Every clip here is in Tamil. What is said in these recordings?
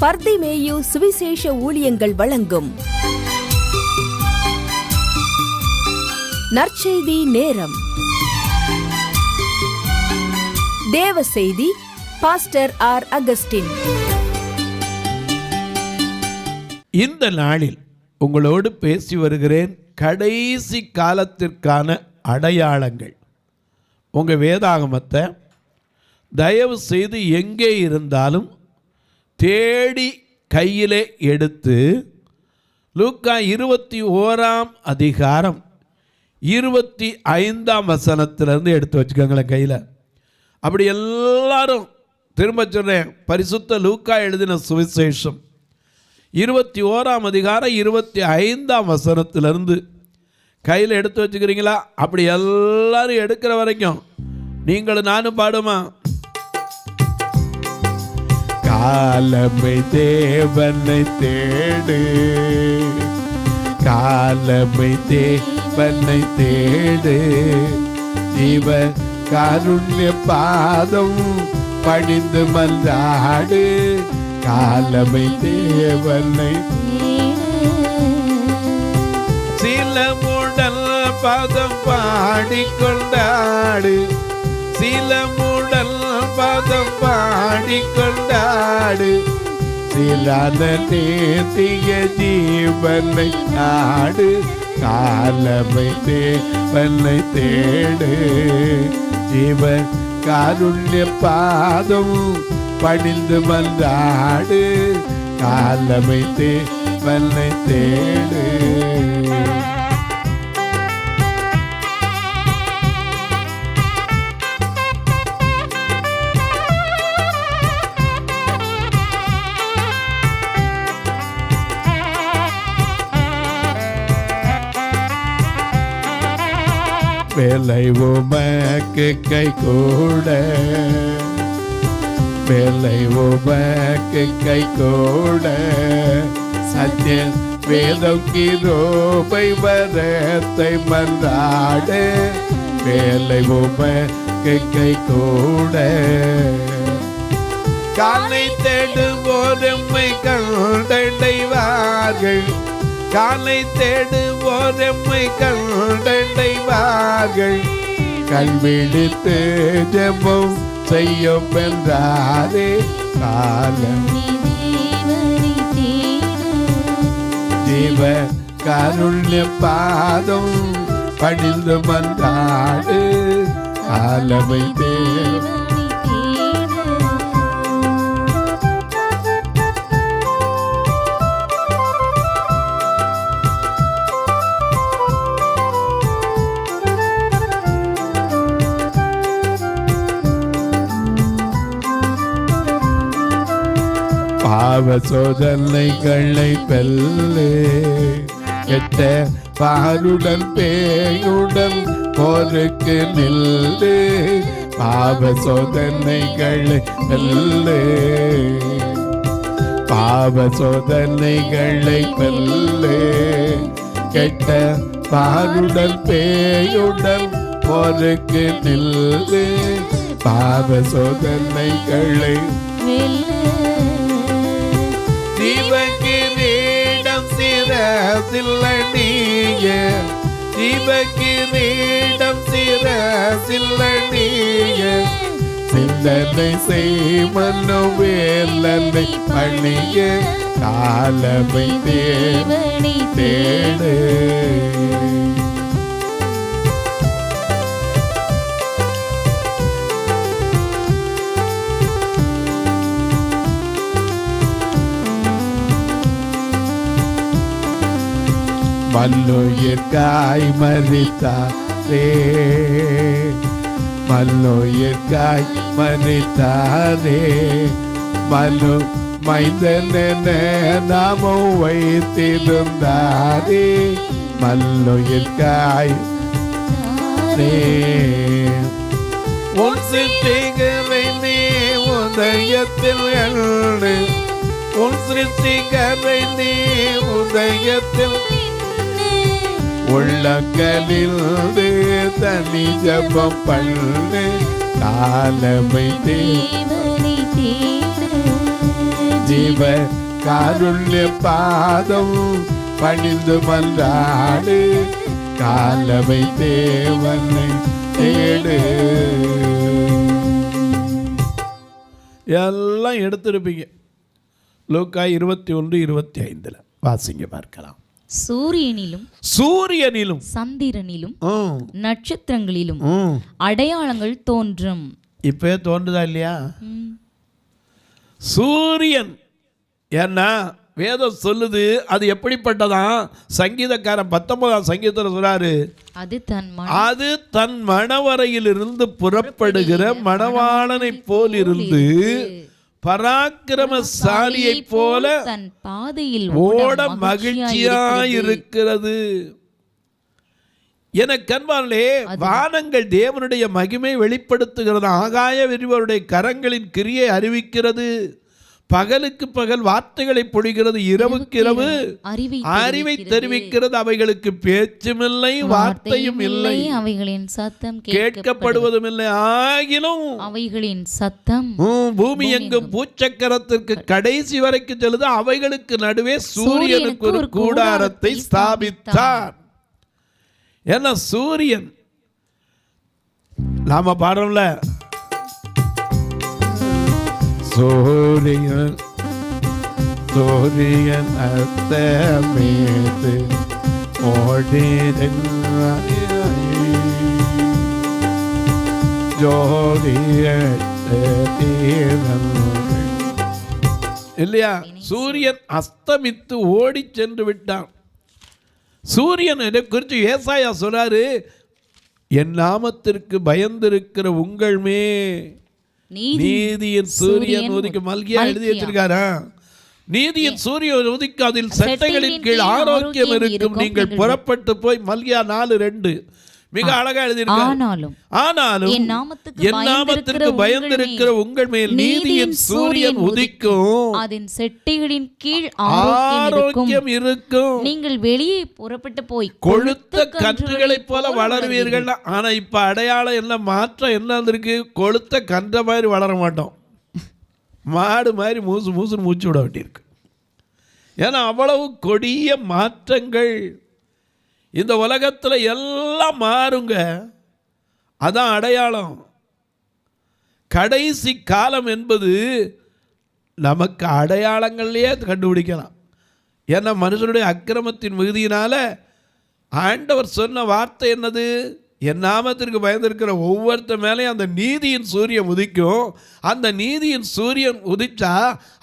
பர்திமேயு சுவிசேஷ ஊழியங்கள் வழங்கும் நற்செய்தி நேரம். தேவ செய்தி பாஸ்டர் ஆர். அகஸ்டின். இந்த நாளில் உங்களோடு பேசி வருகிறேன் கடைசி காலத்திற்கான அடையாளங்கள். உங்கள் வேதாகமத்தை தயவு செய்து எங்கே இருந்தாலும் தேடி கையிலே எடுத்து லூக்கா 21 அதிகாரம் 25 வசனத்திலிருந்து எடுத்து வச்சுக்கோங்களேன் கையில். அப்படி எல்லாரும் திரும்ப சொல்கிறேன், பரிசுத்த லூக்கா எழுதின சுவிசேஷம் 21 அதிகாரம் 25 வசனத்திலிருந்து கையில் எடுத்து வச்சுக்கிறீங்களா? அப்படி எல்லாரும் எடுக்கிற வரைக்கும் நீங்களும் நானும் பாடுமா? காலமை தேவனை தேடு, காலமை தேவனை தேடு, ஜீவ காருண்ய பாதம் பணிந்து மன்றாடு, காலமை தேவனை சில மூடல் பதம் பாடிக்கொண்டாடு, சில மூடல் பதம் பாடிக்கொண்டாடு, சிலாத நேர்த்திய ஜீவனை நாடு, காலமை தேவனை தேடு, ஜீவ காருண்ய பாதம் பணிந்து மன்றாடு, காலமை தேவனை தேடு. வேலை உமக்கு கை கூட, வேலை உமக்கு கை கூட, சத்திய வேதம் கிருபை வரத்தை மன்றாடு, வேலை உமக்கு கை கூட, காலை தேடுவோர் எம்மை கண்டடைவார்கள், காலை தேடுவோர் எம்மை கண்டடைவார்கள், கல்விழித்து ஜெபம் செய்யும் என்றாரே, காலம் ஜீவ காருண்ய பாதம் பணிந்து மன்றாடு, காலமை தேவ பாவ சோதனைகளை வெல்லு, கெட்ட பாருடன் பேயுடன் போருக்கு நில்லு, பாவ சோதனைகளை வெல்லு, பாவ சோதனைகளை வெல்லு, கெட்ட பாருடன் பேயுடன் போருக்கு நில்லு, பாவ சோதனைகளை ஜீவகிரீடம் சிரசில்லணிய, ஜீவகிரீடம் சிரசில்லணிய, சிந்தனை செய்மனுவேலனை பணிய, காலமை தேவனை தேடு. மல்லுயிர்காய் மரித்தாரே, மல்லுயிர்காய் மரித்தாரே, மலு மைந்தன நாமம் வைத்திருந்தாரே, மல்லுயிர்காய் உன் சித்திகரை நீ உதயத்தில் எழுது, உன் சித்திகரை நீ உதயத்தில் உள்ளங்களில் தனி ஜபம் பண்ணு, காலமை தேவனை தேடு, ஜீவ காருண்ய பாதம் பணிந்து மன்றாடு, காலவை தேவனை தேடு. எல்லாம் எடுத்திருப்பீங்க. லூக்கா 21:25 வாசிங்க பார்க்கலாம். சூரியனிலும் சந்திரனிலும் நட்சத்திரங்களிலும் அடையாளங்கள் தோன்றும். இப்ப தோன்றுதா இல்லையா? சூரியன் ஏன்னா வேதம் சொல்லுது அது எப்படிப்பட்டதான். சங்கீதக்காரன் 19ஆம் சங்கீதத்தில் சொல்றாரு, அது தன் மணவரையிலிருந்து புறப்படுகிற மணவாளனை போல் இருந்து பராக்கிரமசாலியை போல தன் பாதையில் ஓட மகிழ்ச்சியாயிருக்கிறது. என கண்பாலே வானங்கள் தேவனுடைய மகிமை வெளிப்படுத்துகிறது. ஆகாய விரிவருடைய கரங்களின் கிரியை அறிவிக்கிறது. பகலுக்கு பகல் வார்த்தைகளை பொழிகிறது, இரவுக்கு இரவு அறிவை தெரிவிக்கிறது. அவைகளுக்கு பேச்சுமில்லை, வார்த்தையும் இல்லை, அவைகளின் சத்தம் கேட்கப்படுவதும் இல்லை. ஆகிலும் அவைகளின் சத்தம் பூமி எங்கும் பூச்சக்கரத்திற்கு கடைசி வரைக்கும் செல்லுது. அவைகளுக்கு நடுவே சூரியனுக்கு ஒரு கூடாரத்தை ஸ்தாபித்தார். ஏன்னா சூரியன் நாம பாடுறோம்ல, சூரியன் சூரியன் அஸ்தமித்து இல்லையா? சூரியன் அஸ்தமித்து ஓடி சென்று விட்டான். சூரியன் குறித்து ஏசாயா சொல்றாரு, என் நாமத்திற்கு பயந்திருக்கிற உங்கள் மே நீதியின் சூரியன் உதிக்க. மல்கியா எழுதி வச்சிருக்காரா? நீதியின் சூரியன் உதிக்க, அதில் சட்டைகளின் கீழ் ஆரோக்கியம் இருக்கும். நீங்கள் புறப்பட்டு போய் மல்கியா 4:2 மிக அழகா எழுதியிருக்காரு. ஆனாலும் என் நாமத்திற்கு பயந்திருக்கிற உங்கள் மேல் நீதியின் சூரியன் உதிக்கும், அதன் செட்டைகளின் கீழ் ஆரோக்கியம் இருக்கும். நீங்கள் வெளியே புறப்பட்டு போய் கொழுத்த கன்றுகளைப் போல வளருவீர்கள். ஆனா இப்ப அடையாளம் என்ன மாற்றம் என்ன இருக்கு? கொழுத்த கன்ற மாதிரி வளர மாட்டோம், மாடு மாதிரி மூசு மூசுன்னு மூச்சு விட வேண்டியிருக்கு. ஏன்னா அவ்வளவு கொடிய மாற்றங்கள் இந்த உலகத்தில் எல்லாம் மாறுங்க. அதான் அடையாளம். கடைசி காலம் என்பது நமக்கு அடையாளங்கள்லேயே கண்டுபிடிக்கலாம். ஏன்னா மனுஷனுடைய அக்கிரமத்தின் மிகுதியினால ஆண்டவர் சொன்ன வார்த்தை என்னது? என் நாமத்திற்கு பயந்திருக்கிற ஒவ்வொருத்த மேலேயும் அந்த நீதியின் சூரியன் உதிக்கும். அந்த நீதியின் சூரியன் உதிச்சா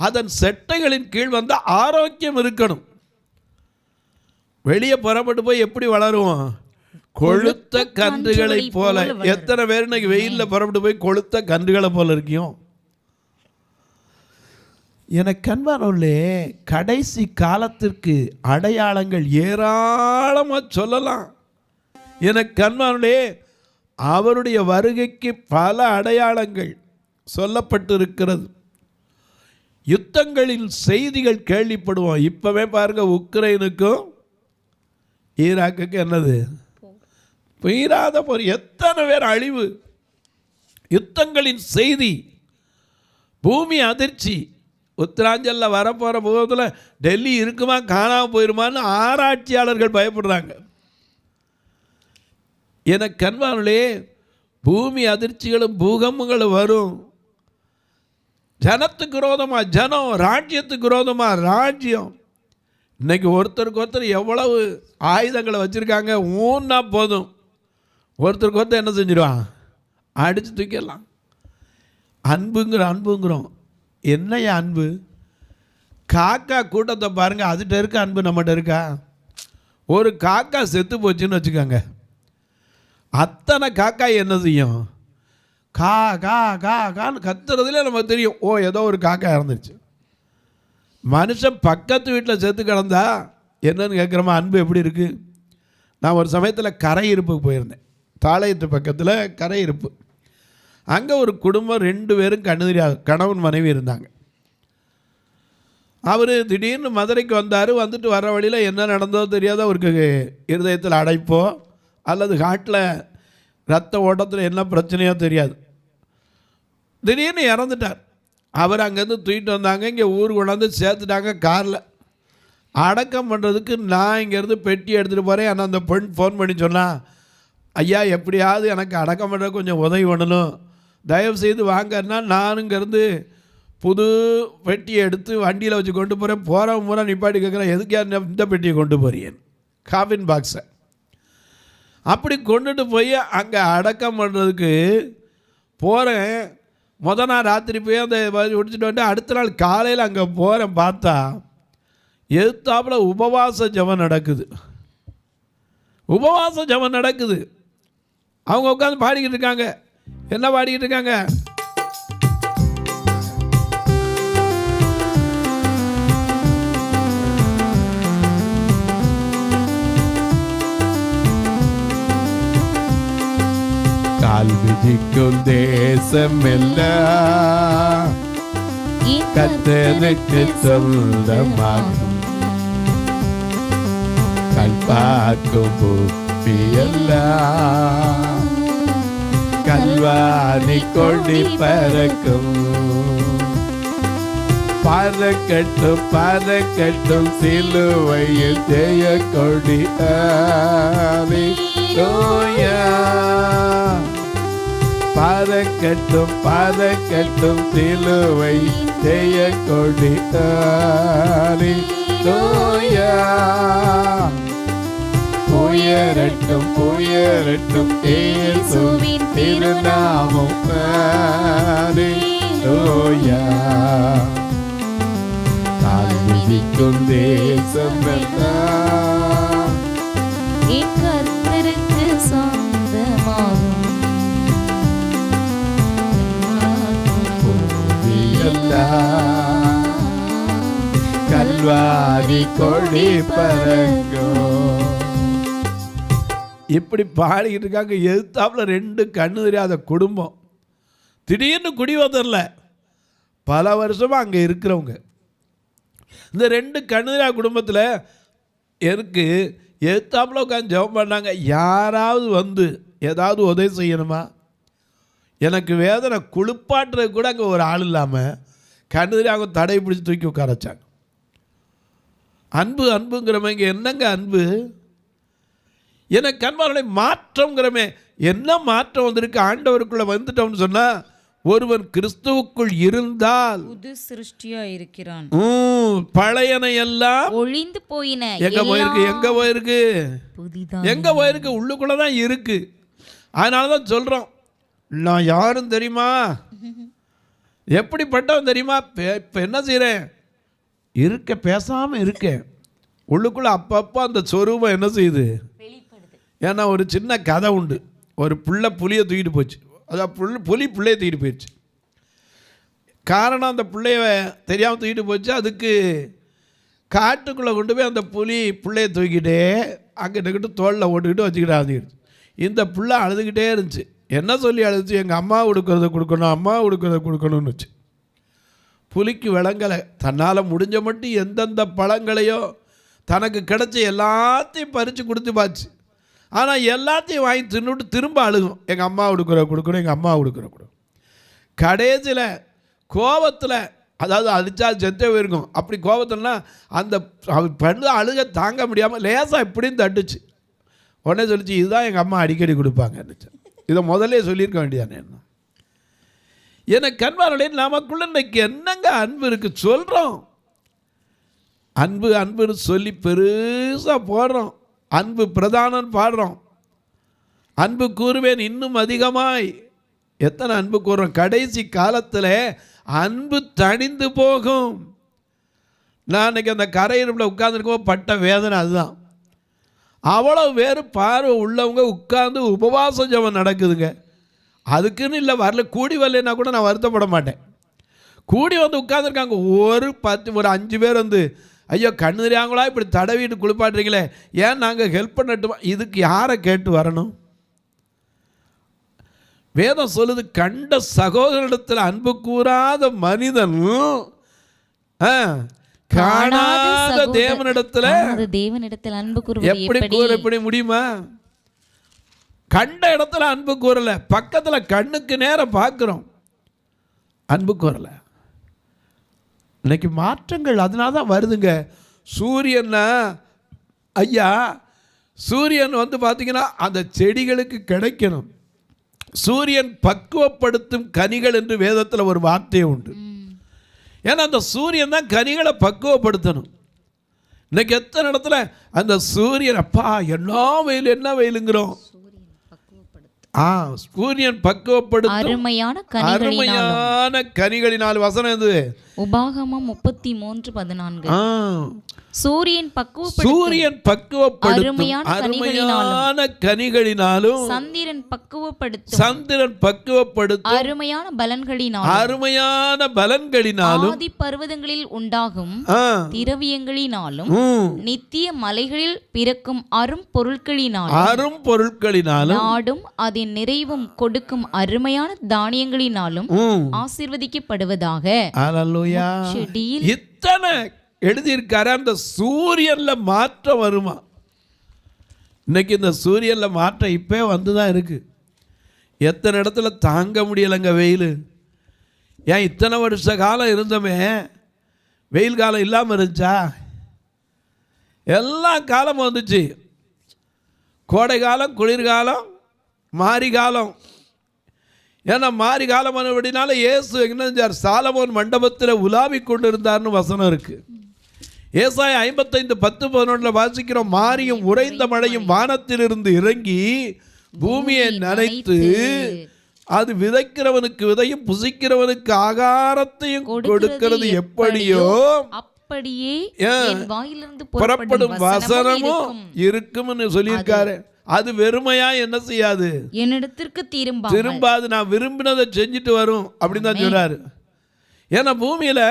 அதன் செட்டைகளின் கீழ் வந்து ஆரோக்கியம் இருக்கணும். வெளியே புறப்பட்டு போய் எப்படி வளருவோம்? கொழுத்த கன்றுகளை போல. எத்தனை பேர் இன்னைக்கு வெயிலில் புறப்பட்டு போய் கொழுத்த கன்றுகளை போல இருக்கியும்? எனக்கு கண்பானே, கடைசி காலத்திற்கு அடையாளங்கள் ஏராளமாக சொல்லலாம். எனக்கு கண்பானே, அவருடைய வருகைக்கு பல அடையாளங்கள் சொல்லப்பட்டு இருக்கிறது. யுத்தங்களின் செய்திகள் கேள்விப்படுவோம். இப்பவே பாருங்க, உக்ரைனுக்கும் ஈராக்குக்கு என்னது பெய்யாத போர், எத்தனை பேர் அழிவு, யுத்தங்களின் செய்தி, பூமி அதிர்ச்சி. உத்தராஞ்சலில் வரப்போகிற போதில் டெல்லி இருக்குமா காணாமல் போயிருமான்னு ஆராய்ச்சியாளர்கள் பயப்படுறாங்க. எனக்கு கண்பானே, பூமி அதிர்ச்சிகளும் பூகம்பங்களும் வரும். ஜனத்துக்கு விரோதமாக ஜனம், ராஜ்யத்துக்கு விரோதமாக ராஜ்யம். இன்னைக்கு ஒருத்தருக்கு ஒருத்தர் எவ்வளவு ஆயுதங்களை வச்சுருக்காங்க. ஊன்னா போதும், ஒருத்தருக்கு ஒருத்தர் என்ன செஞ்சிடுவான்? அடித்து தூக்கிடலாம். அன்புங்கிறோம். என்னையா அன்பு? காக்கா கூட்டத்தை பாருங்கள், அதுகிட்ட இருக்க அன்பு நம்மகிட்ட இருக்கா? ஒரு காக்கா செத்து போச்சுன்னு வச்சுக்கோங்க, அத்தனை காக்கா என்ன செய்யும்? கா கா கா கான்னு கத்துறதுல நமக்கு தெரியும், ஓ ஏதோ ஒரு காக்கா இறந்துருச்சு. மனுஷன் பக்கத்து வீட்டில் செத்து கிடந்தா என்னன்னு கேட்குறோமா? அன்பு எப்படி இருக்குது? நான் ஒரு சமயத்தில் கரை இருப்புக்கு போயிருந்தேன். தாளையத்து பக்கத்தில் கரை இருப்பு. அங்கே ஒரு குடும்பம் 2 பேரும் கணவன் மனைவி இருந்தாங்க. அவர் திடீர்னு மதுரைக்கு வந்தார். வந்துட்டு வர வழியில் என்ன நடந்ததோ தெரியாத, அவருக்கு இருதயத்தில் அடைப்போ அல்லது ஹார்ட்டில் ரத்த ஓட்டத்தில் என்ன பிரச்சனையோ தெரியாது, திடீர்னு இறந்துட்டார். அவர் அங்கேருந்து தூக்கிட்டு வந்தாங்க. இங்கே ஊர் கொண்டாந்து சேர்த்துட்டாங்க காரில். அடக்கம் பண்ணுறதுக்கு நான் இங்கேருந்து பெட்டி எடுத்துகிட்டு போகிறேன். ஆனால் அந்த பெண் ஃபோன் பண்ணி சொன்னால், ஐயா எப்படியாவது எனக்கு அடக்கம் பண்ணுற கொஞ்சம் உதவி பண்ணணும், தயவு செய்து வாங்கன்னா நான் இங்கேருந்து புது பெட்டியை எடுத்து வண்டியில் வச்சு கொண்டு போகிறேன். போகிறவங்க பூரா நிப்பாட்டி கேட்குறேன், எதுக்கு இந்த பெட்டியை கொண்டு போகிறேன், காஃபின் பாக்ஸை. அப்படி கொண்டுட்டு போய் அங்கே அடக்கம் பண்ணுறதுக்கு போகிறேன். நாள் ராத்திரி போய் அந்த முடிச்சுட்டு வந்துட்டு அடுத்த நாள் காலையில் அங்கே போகிறேன். பார்த்தா எதிர்த்தாப்புல உபவாச ஜெபம் நடக்குது. உபவாச ஜெபம் நடக்குது. அவங்க உட்காந்து பாடிக்கிட்டு இருக்காங்க. என்ன பாடிக்கிட்டு இருக்காங்க? கால் விதிக்கும் தேசமெல்லாம் கர்த்தருக்கு சொந்தமாகும், கண் பார்க்கும் பூமியெல்லாம் கல்வாரி கொடி பறக்கும். பறக்கட்டும் பறக்கட்டும் சிலுவையில் ஜெய கொடி. ஹல்லேலூயா. பறக்கட்டும் பறக்கட்டும் சிலுவை ஜெய கொடி. ஹல்லேலூயா. உயரட்டும் உயரட்டும் இயேசுவின் திருநாமம். ஹல்லேலூயா. கால் மிதிக்கும் தேசமெல்லாம் கர்த்தருக்கு சொந்தமாகும், கல்வாரி கொடி பறக்கும். இப்படி பாடிக்கிட்டு இருக்காங்க. எதிர்த்தாப்புல 2 கண்ணு தெரியாத குடும்பம். திடீர்னு குடி வந்துடல, பல வருஷமாக அங்கே இருக்கிறவங்க. இந்த 2 கண்ணு தெரியாத குடும்பத்தில் எனக்கு எதிர்த்தாப்புல உட்காந்து ஜெபம் பண்ணாங்க. யாராவது வந்து ஏதாவது உதவி செய்யணுமா, எனக்கு வேதனை குளிப்பாட்டுறது கூட அங்கே ஒரு ஆள் இல்லாமல் கண்ணு தெரியாத தடை பிடிச்சி தூக்கி உட்கார வச்சாங்க. அன்பு அன்புங்கிறமே இங்கே என்னங்க அன்பு? எனக்கு கண்பார்களை மாற்றம்ங்கிறமே என்ன மாற்றம் வந்திருக்கு? ஆண்டவருக்குள்ளே வந்துட்டோம்னு சொன்னால், ஒருவன் கிறிஸ்துவுக்குள் இருந்தால் புது சிருஷ்டியா இருக்கிறான், பழையன எல்லாம் ஒழிந்து போயின. எங்க போயிருக்கு? எங்க போயிருக்கு? புதிதா எங்க போயிருக்கு? உள்ளுக்குள்ளதான் இருக்கு. அதனாலதான் சொல்றோம், நான் யாரும் தெரியுமா, எப்படிப்பட்டவன் தெரியுமா? இப்ப என்ன செய்யறேன்? இருக்க பேசாம இருக்கேன். உள்ளுக்குள்ள அப்பப்போ அந்த சொரூபம் என்ன செய்யுது? ஏன்னா ஒரு சின்ன கதை உண்டு. ஒரு புளியை தூக்கிட்டு போச்சு. அதான் புளியை தூக்கிட்டு போயிடுச்சு. காரணம், அந்த பிள்ளைய தெரியாமல் தூக்கிட்டு போச்சு. அதுக்கு காட்டுக்குள்ளே கொண்டு போய் அந்த பிள்ளையை தூக்கிட்டே அங்கிட்ட தோளில் ஓட்டுக்கிட்டு வச்சுக்கிட்டு அழுதுகிடுச்சு. இந்த பிள்ளை அழுதுகிட்டே இருந்துச்சு. என்ன சொல்லி அழுதுச்சு? எங்கள் அம்மா கொடுக்குறத கொடுக்கணும், அம்மா கொடுக்குறத கொடுக்கணும்னு வச்சு. புலிக்கு விளங்கலை. தன்னால் முடிஞ்ச மட்டும் எந்தெந்த பழங்களையோ தனக்கு கிடைச்ச எல்லாத்தையும் பறித்து கொடுத்து பாச்சு. ஆனால் எல்லாத்தையும் வாங்கி தின்னுட்டு திரும்ப அழுகும், எங்கள் அம்மா கொடுக்குற கொடுக்கணும், எங்கள் அம்மா கொடுக்குற கொடுக்கணும். கடைசியில் கோபத்தில், அதாவது அடித்தா செத்தே போயிருக்கும். அப்படி கோபத்தில்னா அந்த பெண்ணு அழுக தாங்க முடியாமல் லேசாக இப்படின்னு தட்டுச்சு. உடனே சொல்லிச்சு, இதுதான் எங்கள் அம்மா அடிக்கடி கொடுப்பாங்க. இதை முதல்ல சொல்லியிருக்க வேண்டியதானே. என்ன எனக்கு கண்பார்களே, நமக்குள்ள இன்னைக்கு என்னங்க அன்பு இருக்குது சொல்கிறோம். அன்பு அன்புன்னு சொல்லி பெருசாக போடுறோம். அன்பு பிரதானம் பாடுறோம். அன்பு கூறுவேன் இன்னும் அதிகமாய். எத்தனை அன்பு கூறுறோம்? கடைசி காலத்தில் அன்பு தணிந்து போகும். நான் இன்னைக்கு அந்த கரையிருப்பில் உட்கார்ந்துருக்கோம், பட்ட வேதனை அதுதான். அவ்வளோ வேறு பார்வை உள்ளவங்க உட்கார்ந்து உபவாச ஜெபம் நடக்குதுங்க. அதுக்குன்னு இல்லை, வரல கூடி வரலன்னா கூட நான் வருத்தப்பட மாட்டேன். கூடி வந்து உட்கார்ந்துருக்காங்க. ஒரு 5 பேர் வந்து, ஐயோ கண்ணு தெரியாங்களா இப்படி தடவிட்டு குளிப்பாட்டுறீங்களே, ஏன் நாங்கள் ஹெல்ப் பண்ணட்டுமா? இதுக்கு யாரை கேட்டு வரணும்? வேதம் சொல்லுது, கண்ட சகோதரனிடத்தில் அன்பு கூறாத மனிதன் காணாத தேவனிடத்தில் அன்பு கூறுவது எப்படி முடியுமா? கண்ட இடத்துல அன்பு கூறல, பக்கத்தில் கண்ணுக்கு நேரம் பார்க்குறோம், அன்பு கூறல. இன்னைக்கு மாற்றங்கள் அதனால தான் வருதுங்க. சூரியன்னா ஐயா, சூரியன் பார்த்தீங்கன்னா அந்த செடிகளுக்கு கிடைக்கணும். சூரியன் பக்குவப்படுத்தும் கனிகள் என்று வேதத்தில் ஒரு வார்த்தையே உண்டு. ஏன்னா அந்த சூரியன் தான் கனிகளை பக்குவப்படுத்தணும். இன்னைக்கு எத்தனை இடத்துல அந்த சூரியன் அப்பா என்ன வெயிலுங்கிறோம். சூரியன் பக்குவப்படுத்தும் அருமையான கனிகளினால். வசனம் எது? உபாகமம் 33:14. சூரியன் பக்குவப்படுத்தும் அருமையான கனிகளினாலும் சந்திரன் பக்குவப்படுத்தும் அருமையான பலன்களினாலும் ஆதி பர்வதங்களில் உண்டாகும் திரவியங்களினாலும் நித்திய மலைகளில் பிறக்கும் அரும் பொருட்களினாலும் நாடும் அதன் நிறைவும் கொடுக்கும் அருமையான தானியங்களினாலும் ஆசீர்வதிக்கப்படுவதாக. இத்தனை எழுதியிருக்காரு. அந்த சூரியன்ல மாற்றம் வருமா? இன்னைக்கு இந்த சூரியன்ல மாற்றம் இப்போ வந்து தான் இருக்கு. எத்தனை இடத்துல தாங்க முடியலைங்க வெயில். ஏன் இத்தனை வருஷ காலம் இருந்தோமே, வெயில் காலம் இல்லாமல் இருந்துச்சா? எல்லா காலமும் வந்துச்சு. கோடை காலம், குளிர்காலம், மாரி காலம். ஏன்னா மாரி காலம் அப்படினால இயேசு என்ன செஞ்சார்? சாலமோன் மண்டபத்தில் உலாவி கொண்டு இருந்தார்னு வசனம் இருக்கு. ஏசாயா 55:10-11 வாசிக்கிறோம். மாரியும் உறைந்த மழையும் வானத்திலிருந்து இறங்கி பூமியை நனைத்து அது விதைக்கிறவனுக்கு விதையும் புசிக்கிறவனுக்கு ஆகாரத்தையும் கொடுக்கிறது எப்படியோ அப்படியே புறப்படும் வசனமும் இருக்கும்னு சொல்லியிருக்காரு. அது வெறுமையா என்ன செய்யாது? என்னிடத்திற்கு திரும்பாது. நான் விரும்பினதை செஞ்சுட்டு வரும் அப்படின்னு தான் சொல்றாரு. ஏன்னா பூமியில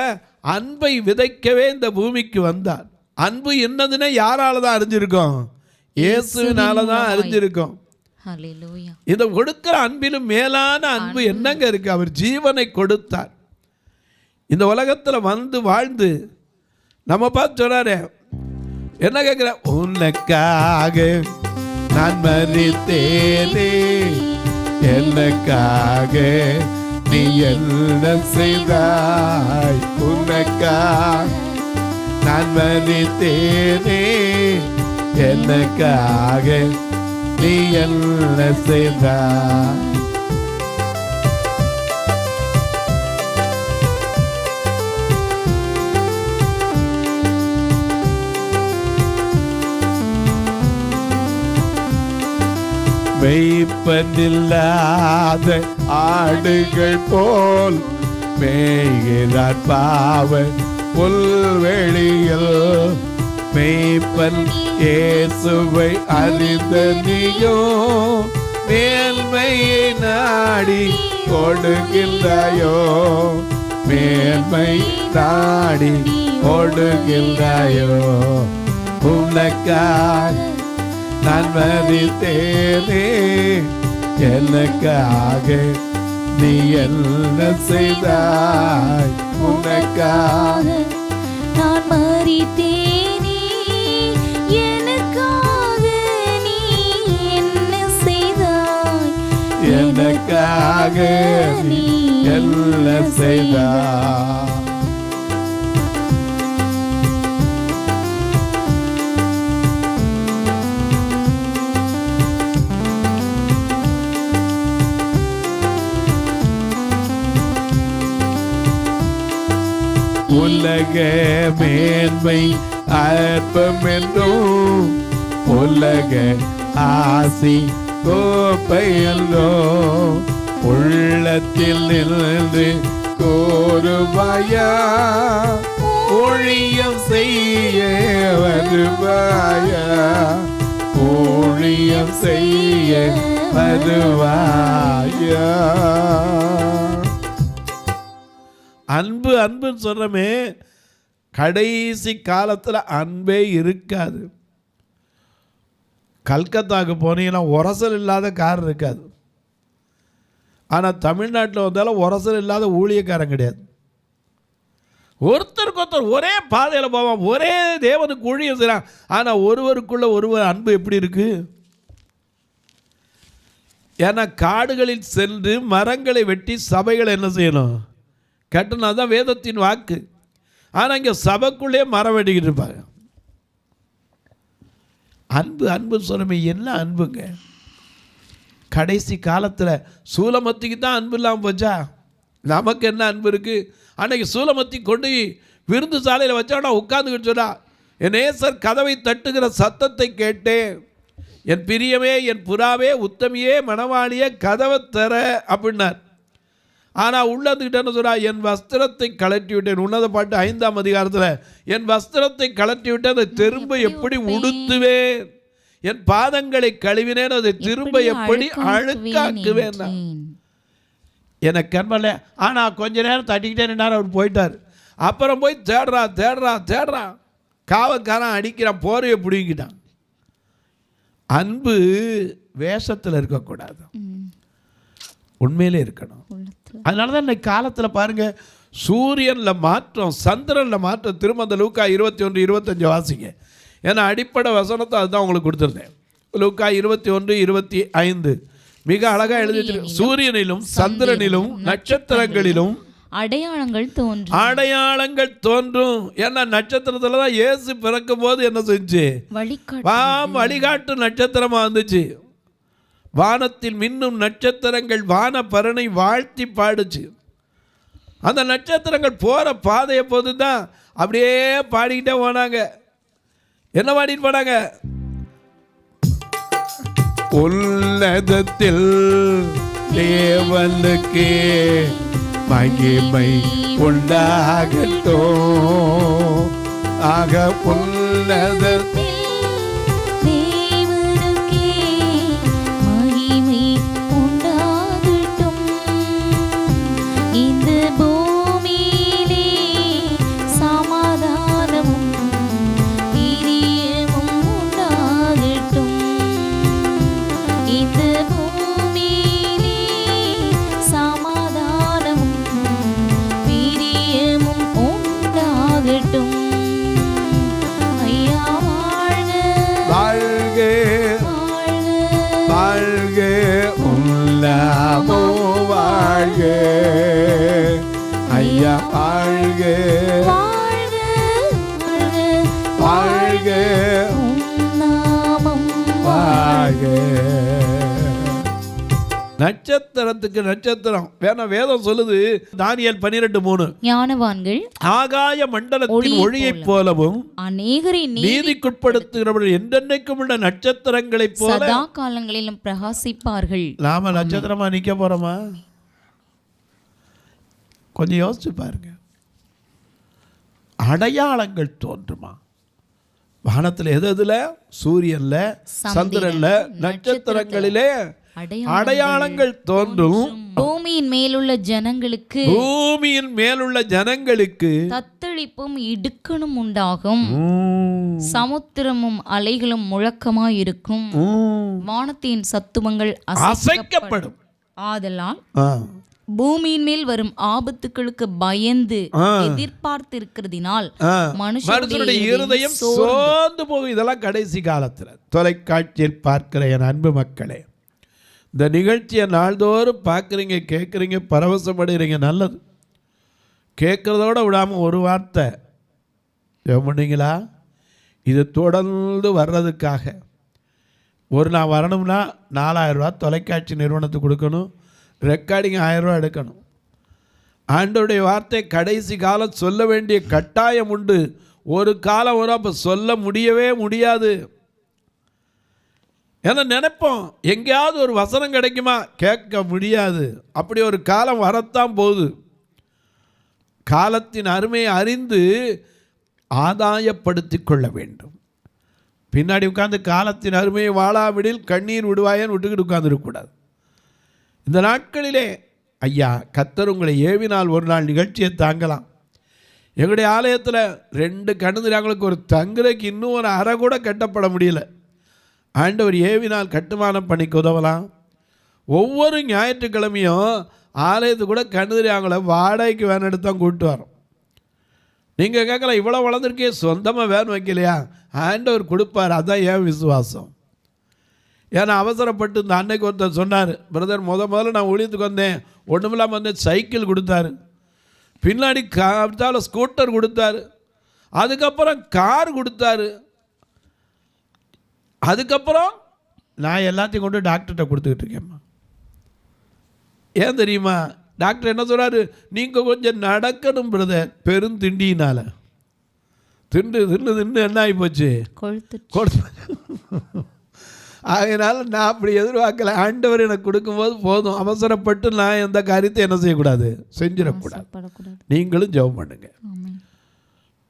அன்பை விதைக்கவே இந்த பூமிக்கு வந்தார். அன்பு என்னதுன்னு யாரால தான் அறிஞ்சிருக்கோம்? இயேசுவினால தான் அறிஞ்சிருக்கோம். இந்த கொடுக்கிற அன்பிலும் மேலான அன்பு என்னங்க இருக்கு? அவர் ஜீவனை கொடுத்தார். இந்த உலகத்தில் வாழ்ந்து நம்ம பார்த்து சொல்றாரு, என்ன கேட்கிற? உனக்காக நான் மரித்தேனே, எனக்காக நீ என்ன செய்தாய்? உனக்காக நான் மரித்தேனே, எனக்காக நீ என்ன செய்தாய்? மெய்ப்பனில்லாத ஆடுகள் போல் மேய்கிறார் பாவன் புல்வெளியில். மெய்ப்பன் இயேசுவை அறிந்த நீயோ மேன்மையை நாடி ஓடுகின்றாயோ? மேன்மை நாடி ஓடுகின்றாயோ? உனக்காக நான் மரித்தேனே, எனக்காக நீ என்ன செய்தாய்? உனக்காக நான் மரித்தேனே, எனக்காக நீ என்ன செய்தாய்? எனக்காக நீ என்ன செய்தாய்? உலக மேன்மை அற்பம் என்றும் உலக ஆசி கோப்பையல்லோ. உள்ளத்தில் நின்று கோருவாயா, ஊழியம் செய்ய வருவாயா, ஊழியம் செய்ய வருவாயா. அன்பு அன்புன்னு சொல்கிறோமே, கடைசி காலத்தில் அன்பே இருக்காது. கல்கத்தாவுக்கு போனீங்கன்னா உரசல் இல்லாத கார் இருக்காது. ஆனால் தமிழ்நாட்டில் வந்தாலும் உரசல் இல்லாத ஊழியக்காரன் கிடையாது. ஒருத்தருக்கு ஒருத்தர் ஒரே பாதையில் போவான், ஒரே தேவனுக்கு ஊழியம் செய்கிறான். ஆனால் ஒருவருக்குள்ள ஒருவர் அன்பு எப்படி இருக்கு? ஏன்னா காடுகளில் சென்று மரங்களை வெட்டி சபைகளை என்ன செய்யணும்? கட்டினா தான் வேதத்தின் வாக்கு. ஆனால் இங்கே சபைக்குள்ளே மரம் வெட்டிக்கிட்டு இருப்பாங்க. அன்பு அன்பு சொல்லுமே, என்ன அன்புங்க? கடைசி காலத்தில் சூலமத்திக்கு தான் அன்பு இல்லாமல் போச்சா? நமக்கு என்ன அன்பு இருக்குது? அன்னைக்கு சூலமத்தி கொண்டு விருந்து சாலையில் வச்சாடா உட்காந்துக்கிட்டு சொன்னா, என் நேசர் கதவை தட்டுகிற சத்தத்தை கேட்டேன், என் பிரியமே, என் புறாவே, உத்தமியே, மணவாளியே, கதவை தர அப்படின்னார். ஆனால் உள்ளதுக்கிட்டேன்னு சொல்கிறா, என் வஸ்திரத்தை கலட்டி விட்டேன். உன்னத பாட்டு 5ஆம் அதிகாரத்தில், என் வஸ்திரத்தை கலட்டி விட்டேன், அதை திரும்ப எப்படி உடுத்துவேன்? என் பாதங்களை கழுவினேன், அதை திரும்ப எப்படி அழுக்காக்குவேன்? எனக்கு கண்மல்ல. ஆனால் கொஞ்ச நேரம் தட்டிக்கிட்டே நின்னார், அவர் போயிட்டார். அப்புறம் போய் தேடுறான். காவக்காரன் அடிக்கிறான், போரையை பிடிங்கிட்டான். அன்பு வேஷத்தில் இருக்கக்கூடாது, உண்மையிலே இருக்கணும். அதனால தான் இன்னைக்கு காலத்தில் பாருங்கள், சூரியனில் மாற்றம், சந்திரனில் மாற்றம். திரும்ப அந்த லூக்கா 21:25 வாசிங்க. ஏன்னா அடிப்படை வசனத்தை அதுதான் உங்களுக்கு கொடுத்துருந்தேன். லூக்கா 21:25 மிக அழகாக எழுதி வச்சிருக்கேன். சூரியனிலும் சந்திரனிலும் நட்சத்திரங்களிலும் அடையாளங்கள் தோன்றும். ஏன்னா நட்சத்திரத்தில் தான் இயேசு பிறக்கும் போது என்ன செஞ்சு வழிகாட்டு நட்சத்திரமாக வந்துச்சு. வானத்தில் மின்னும் நட்சத்திரங்கள் வான பரனை வாழ்த்தி பாடுச்சு. அந்த நட்சத்திரங்கள் போகிற பாதையை போது தான் அப்படியே பாடிக்கிட்டே போனாங்க. என்ன பாடிட்டு போனாங்க? உன்னதத்தில் தேவனுக்கே மகிமை உண்டாகட்டும். ஆக உன்னதத்தில் ஐயா வாழ்க வாழ்க வாழ்க. நட்சத்திரத்துக்கு நட்சத்திரம் வேணா வேதம் சொல்லுது. தானியேல் 12:3 ஞானவான்கள் ஆகாய மண்டலத்தின் ஒளியைப் போலவும் அநேகரை நீதிக்குட்படுத்துகிறவர்கள் என்றென்னைக்கும் உள்ள நட்சத்திரங்களைப் போல சதா காலங்களிலும் பிரகாசிப்பார்கள். நாம நட்சத்திரமா நிக்க போறோமா? கொஞ்சம் யோசிச்சு பாருங்க. அடையாளங்கள் தோன்றுமா வானத்தில்? எதுல? சூரியன்ல, சந்திரன்ல, நட்சத்திரங்களிலே அடையாளங்கள் தோன்றும். பூமியின் மேலுள்ள ஜனங்களுக்கு தத்தளிப்பும் இடுக்கணும் உண்டாகும். சமுத்திரமும் அலைகளும் முழக்கமாயிருக்கும். வானத்தின் சத்துவங்கள் அசைக்கப்படும். ஆதலால் பூமியின் மேல் வரும் ஆபத்துக்களுக்கு பயந்து எதிர்பார்த்திருக்கிறதினால் மனுஷனுடைய இருதயம் சோர்ந்து போகும். இதெல்லாம் கடைசி காலத்தில் தொலைக்காட்சியில் பார்க்கிற என் அன்பு மக்களே, இந்த நிகழ்ச்சியை நாள்தோறும் பார்க்குறீங்க, கேட்குறீங்க, பரவசப்படுகிறீங்க. நல்லது. கேட்குறதோடு விடாமல் ஒரு வார்த்தை பண்ணீங்களா? இது தொடர்ந்து வர்றதுக்காக நான் வரணும்னா 4000 ரூபா தொலைக்காட்சி நிறுவனத்துக்கு கொடுக்கணும், ரெக்கார்டிங் 1000 ரூபா எடுக்கணும். ஆண்டவருடைய வார்த்தை கடைசி காலம் சொல்ல வேண்டிய கட்டாயம் உண்டு. ஒரு காலம் வரும், அப்போ சொல்ல முடியவே முடியாது. ஏன்னா நினைப்போம் எங்கேயாவது ஒரு வசனம் கிடைக்குமா, கேட்க முடியாது. அப்படி ஒரு காலம் வரத்தான் போகுது. காலத்தின் அருமையை அறிந்து ஆதாயப்படுத்தி கொள்ள வேண்டும். பின்னாடி உட்கார்ந்து காலத்தின் அருமையை வாழாவிடில் கண்ணீர் விடுவாயன்னு விட்டுக்கிட்டு உட்கார்ந்துருக்கக்கூடாது. இந்த நாட்களிலே ஐயா கர்த்தர் உங்களை ஏவினால் ஒரு நாள் நிகழ்ச்சியை தாங்கலாம். எங்களுடைய ஆலயத்தில் 2 கண்ணுதிராங்களுக்கு ஒரு தங்குறதுக்கு இன்னும் ஒரு அறை கூட கட்டப்பட முடியல. ஆண்டவர் ஏவினால் கட்டுமானம் பண்ணிக்க உதவலாம். ஒவ்வொரு ஞாயிற்றுக்கிழமையும் ஆலயத்துக்கு கூட கண்ணுதிராங்களை வாடகைக்கு வேன் எடுத்து தான் கூப்பிட்டு வரோம். நீங்கள் கேட்கலாம், இவ்வளோ வளர்ந்துருக்கே சொந்தமாக வேன் வைக்கலையா? ஆண்டவர் கொடுப்பார், அதான் ஏன் விசுவாசம். ஏன்னா அவசரப்பட்டு இந்த அன்னைக்கு ஒருத்தர் சொன்னார், பிரதர் முதல்ல நான் ஊழியத்துக்கு வந்தேன், ஒன்றுமில்லாமல் வந்து சைக்கிள் கொடுத்தாரு. பின்னாடி காத்தால ஸ்கூட்டர் கொடுத்தாரு, அதுக்கப்புறம் கார் கொடுத்தாரு, அதுக்கப்புறம் நான் எல்லாத்தையும் கொண்டு டாக்டர்கிட்ட கொடுத்துக்கிட்டு இருக்கேம்மா. ஏன் தெரியுமா? டாக்டர் என்ன சொல்கிறாரு, நீங்கள் கொஞ்சம் நடக்கணும் பிரதர், பெருந்திண்டினால் திண்டு தின்னு தின்னு என்ன ஆகி போச்சு, கொடுத்து. அதனால் நான் அப்படி எதிர்பார்க்கல. ஆண்டவர் எனக்கு கொடுக்கும்போது போதும், அவசரப்பட்டு நான் எந்த காரியத்தை என்ன செய்யக்கூடாது, செஞ்சிடக்கூடாது. நீங்களும் ஜெபம் பண்ணுங்க.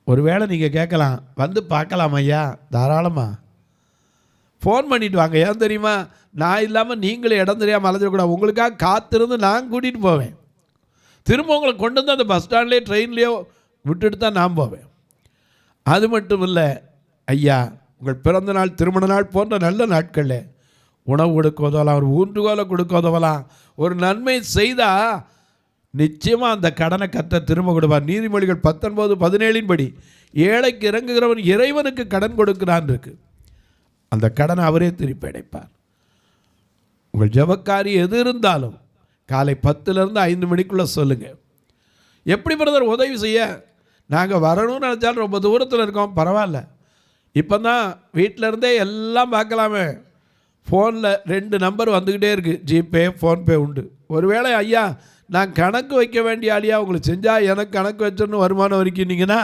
ஒருவேளை நீங்கள் கேட்கலாம், வந்து பார்க்கலாம் ஐயா, தாராளமாக ஃபோன் பண்ணிவிட்டு வாங்க. ஏன் தெரியுமா? நான் இல்லாமல் நீங்களும் இடம் தெரியாமல் அலைஞ்சிடக்கூடாது. உங்களுக்காக காத்திருந்து நான் கூட்டிகிட்டு போவேன். திரும்ப உங்களை கொண்டு வந்து அந்த பஸ் ஸ்டாண்ட்லேயோ ட்ரெயின்லேயோ விட்டுட்டு தான் நான் போவேன். அது மட்டும் இல்லை ஐயா, உங்கள் பிறந்த நாள், திருமண நாள் போன்ற நல்ல நாட்களில் உணவு கொடுக்க உதவலாம், ஒரு ஊன்றுகோலை கொடுக்க உதவலாம். ஒரு நன்மை செய்தால் நிச்சயமாக அந்த கடனை கர்த்தர் திரும்ப கொடுப்பார். நீதிமொழிகள் 19:17 படி ஏழைக்கு இறங்குகிறவன் இறைவனுக்கு கடன் கொடுக்கிறான் இருக்கு. அந்த கடனை அவரே திருப்பி அடைப்பார். உங்கள் ஜெபக்காரி எது இருந்தாலும் காலை 10லேருந்து 5 மணிக்குள்ளே சொல்லுங்கள். எப்படி பிரதர் உதவி செய்ய? நாங்கள் வரணும்னு நினச்சாலும் ரொம்ப தூரத்தில் இருக்கோம். பரவாயில்ல, இப்போ தான் வீட்டிலருந்தே எல்லாம் பார்க்கலாமே. ஃபோனில் 2 நம்பர் வந்துக்கிட்டே இருக்குது, ஜிபே, ஃபோன்பே உண்டு. ஒருவேளை ஐயா நான் கணக்கு வைக்க வேண்டிய ஆளியா, உங்களுக்கு செஞ்சால் எனக்கு கணக்கு வச்சோன்னு வருமானம் வரைக்கும்னீங்கன்னா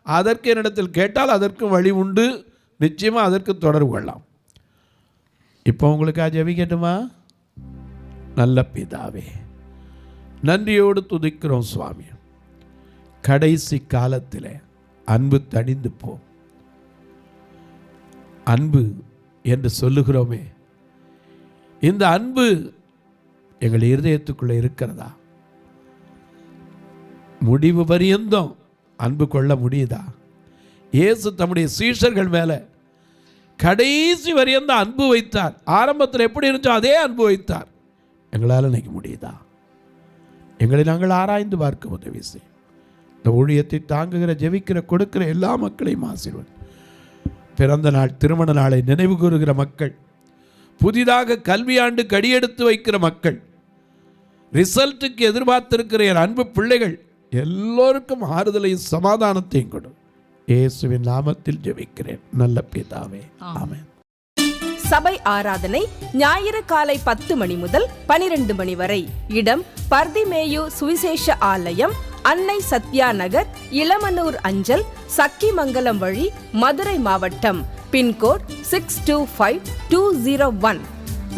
அதற்கு என்னிடத்தில் கேட்டால் அதற்கும் வழி உண்டு. நிச்சயமாக அதற்கு தொடர்பு கொள்ளலாம். இப்போ உங்களுக்கு ஜெபிக்கட்டுமா? நல்ல பிதாவே, நன்றியோடு துதிக்கிறோம் சுவாமி. கடைசி காலத்தில் அன்பு தணிந்து போம். அன்பு என்று சொல்லுகிறோமே, இந்த அன்பு எங்கள் இருதயத்துக்குள்ளே இருக்கிறதா? முடிவு பரியந்தம் அன்பு கொள்ள முடியுதா? இயேசு தம்முடைய சீஷர்கள் மேலே கடைசி வரையந்தான் அன்பு வைத்தார். ஆரம்பத்தில் எப்படி இருந்துச்சோ அதே அன்பு வைத்தார். எங்களால் நினைக்க முடியுதா? எங்களை நாங்கள் ஆராய்ந்து பார்க்க உதவி செய்யும். இந்த ஊழியத்தை தாங்குகிற, ஜெபிக்கிற, கொடுக்கிற எல்லா மக்களையும் ஆசீர்வதி. பிறந்த நாள், திருமண நாளை நினைவு கூறுகிற மக்கள், புதிதாக கல்வியாண்டு கடியெடுத்து வைக்கிற மக்கள், ரிசல்ட்டுக்கு எதிர்பார்த்திருக்கிற என் அன்பு பிள்ளைகள் எல்லோருக்கும் ஆறுதலையும் சமாதானத்தையும் கொடு. இயேசுவின் நாமத்தில் ஜெபிக்கிறேன் நல்ல பிதாவே, ஆமென். சபை ஆராதனை ஞாயிறு காலை 10 மணி முதல் 12 மணி வரை. இடம் பர்திமேயு சுவிசேஷ ஆலயம், அன்னை சத்யா நகர், இளமனூர் அஞ்சல், சக்கிமங்கலம் வழி, மதுரை மாவட்டம். பின்கோட் 625201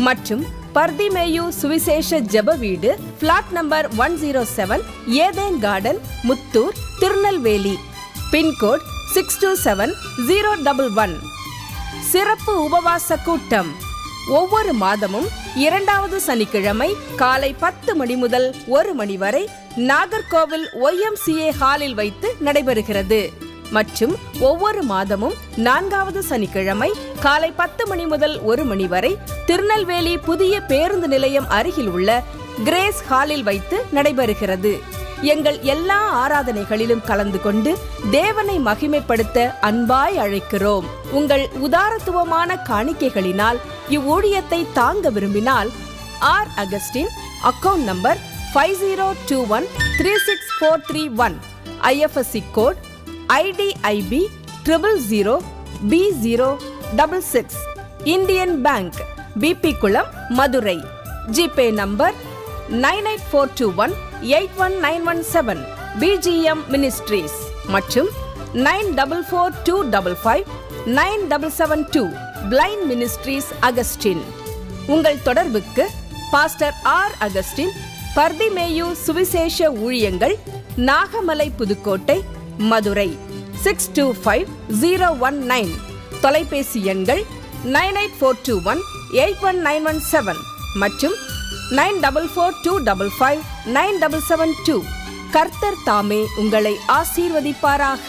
மற்றும் பர்திமேயு சுவிசேஷ ஜெப வீடு, பிளாட் நம்பர் 107, ஏதேன் கார்டன், முத்தூர், திருநெல்வேலி. பின்கோட் 627011. சிறப்பு உபவாச கூட்டம் ஒவ்வொரு மாதமும் 2வது சனிக்கிழமை காலை 10 மணி முதல் 1 மணி வரை நாகர்கோவில் YMCA ஹாலில் வைத்து நடைபெறுகிறது. மற்றும் ஒவ்வொரு மாதமும் 4வது சனிக்கிழமை காலை 10 மணி முதல் 1 மணி வரை திருநெல்வேலி புதிய பேருந்து நிலையம் அருகில் உள்ள கிரேஸ் ஹாலில் வைத்து நடைபெறுகிறது. எங்கள் எல்லா ஆராதனைகளிலும் கலந்து கொண்டு தேவனை மகிமைப்படுத்த அன்பாய் அழைக்கிறோம். உங்கள் உதாரத்துவமான காணிக்கைகளினால் இவ்வூழியத்தை தாங்க விரும்பினால் R Augustine, account number 5021364331, IFSC code IDIB 000B066, Indian bank, BP Kulam, Madurai. GPay number 9842181917, BGM ministries மற்றும் 9442559772, பிளைண்ட் மினிஸ்ட்ரீஸ் அகஸ்டின். உங்கள் தொடர்புக்கு பாஸ்டர் ஆர் அகஸ்டின், பர்திமேயு சுவிசேஷ ஊழியங்கள், நாகமலை, புதுக்கோட்டை, மதுரை 625019. தொலைபேசி எண்கள் 9842181917 மற்றும் 9442559772. கர்த்தர் தாமே உங்களை ஆசீர்வதிப்பாராக.